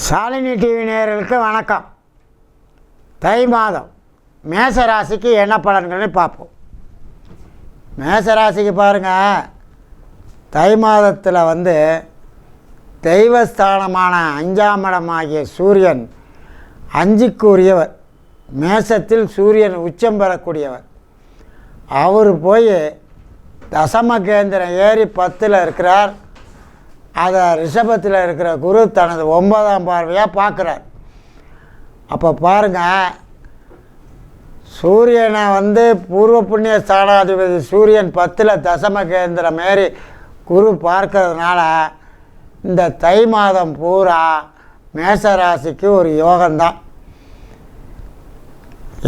Shalini TV நேயர்களுக்கு வணக்கம். தை மாதம் மேசராசிக்கு என்ன பலன்கள்னு பார்ப்போம். மேசராசிக்கு பாருங்கள், தை மாதத்தில் தெய்வஸ்தானமான 5ஆம் இடமாகிய சூரியன் 5க்கு உரியவர். மேசத்தில் சூரியன் உச்சம் பெறக்கூடியவர். அவர் போய் தசம கேந்திரம் ஏறி 10ல் இருக்கிறார். அதை ரிஷபத்தில் இருக்கிற குரு தனது 9ஆம் பார்வையாக பார்க்குறார். அப்போ பாருங்கள், சூரியனை பூர்வ புண்ணிய ஸ்தானாதிபதி சூரியன் 10ல் தசம கேந்திரம் மாரி குரு பார்க்கறதுனால இந்த தை மாதம் பூரா மேசராசிக்கு ஒரு யோகம்தான்.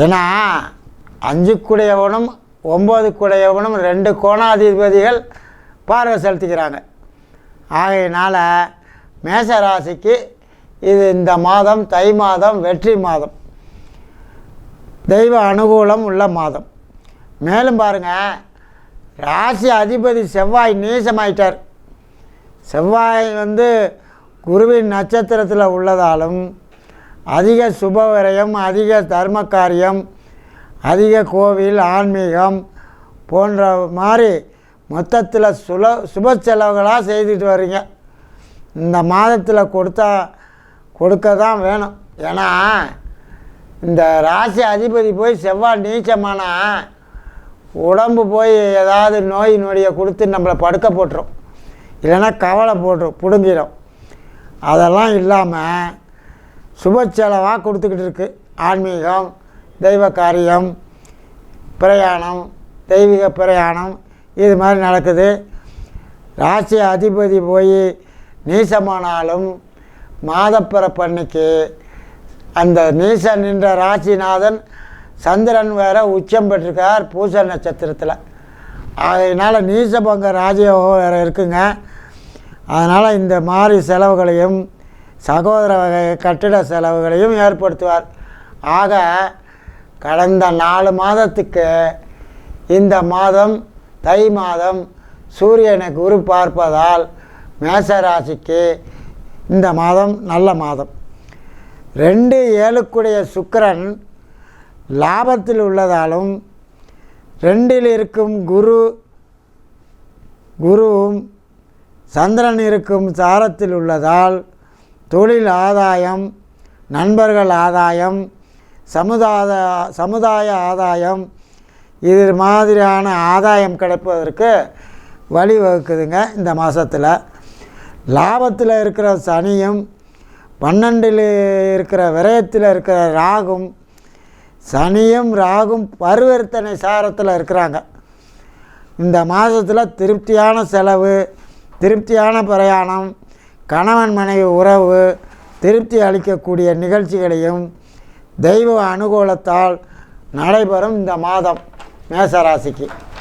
ஏன்னா 5க்குடையவனும் 9க்குடையவனும் 2 கோணாதிபதிகள் பார்வை செலுத்திக்கிறாங்க. ஆகையினால் மேசராசிக்கு இது இந்த மாதம் தை மாதம் வெற்றி மாதம், தெய்வ அனுகூலம் உள்ள மாதம். மேலும் பாருங்கள், ராசி அதிபதி செவ்வாய் நீசமாயிட்டார். செவ்வாய் குருவின் நட்சத்திரத்தில் உள்ளதாலும் அதிக சுப விரயம், அதிக தர்ம காரியம், அதிக கோவில் ஆன்மீகம் போன்ற மாதிரி மொத்தத்தில் சுப செலவுகளாக செய்துட்டு வர்றீங்க. இந்த மாதத்தில் கொடுக்க தான் வேணும். ஏன்னா இந்த ராசி அதிபதி போய் செவ்வாய் நீச்சமானா உடம்பு போய் ஏதாவது நோய் நொடியை கொடுத்து நம்மளை படுக்க போட்டுரும், இல்லைன்னா கவலை பிடுங்கிடும். அதெல்லாம் இல்லாமல் சுப செலவாக கொடுத்துக்கிட்டு இருக்குது. ஆன்மீகம், தெய்வ காரியம், பிரயாணம், தெய்வீக பிரயாணம் இது மாதிரி நடக்குது. ராசி அதிபதி போய் நீசமானாலும் மாதப்பிறப்பன்னைக்கு அந்த நீசன் நின்ற ராசிநாதன் சந்திரன் வேறு உச்சம் பெற்றிருக்கார் பூச நட்சத்திரத்தில். அதனால் நீசபங்க ராஜயோகம் வேறு இருக்குங்க. அதனால் இந்த மாதிரி செலவுகளையும் சகோதர வகை கட்டிட செலவுகளையும் ஏற்படுத்துவார். ஆக கடந்த 4 மாதத்துக்கு இந்த மாதம் தை மாதம் சூரியனை குரு பார்ப்பதால் மேசராசிக்கு இந்த மாதம் நல்ல மாதம். 2 7க்குடைய சுக்கிரன் லாபத்தில் உள்ளதாலும் 2ல் இருக்கும் குருவும் சந்திரன் இருக்கும் சாரத்தில் உள்ளதால் தொழில் ஆதாயம், நண்பர்கள் ஆதாயம், சமுதாய ஆதாயம் இது மாதிரியான ஆதாயம் கிடைப்பதற்கு வழிவகுக்குதுங்க. இந்த மாதத்தில் லாபத்தில் இருக்கிற சனியும் 12ல் இருக்கிற விரயத்தில் இருக்கிற ராகும், சனியும் ராகும் பரிவர்த்தனை சாரத்தில் இருக்கிறாங்க. இந்த மாதத்தில் திருப்தியான செலவு, திருப்தியான பிரயாணம், கணவன் மனைவி உறவு திருப்தி அளிக்கக்கூடிய நிகழ்ச்சிகளையும் தெய்வ அனுகூலத்தால் நடைபெறும் இந்த மாதம் மேசராசிக்கு.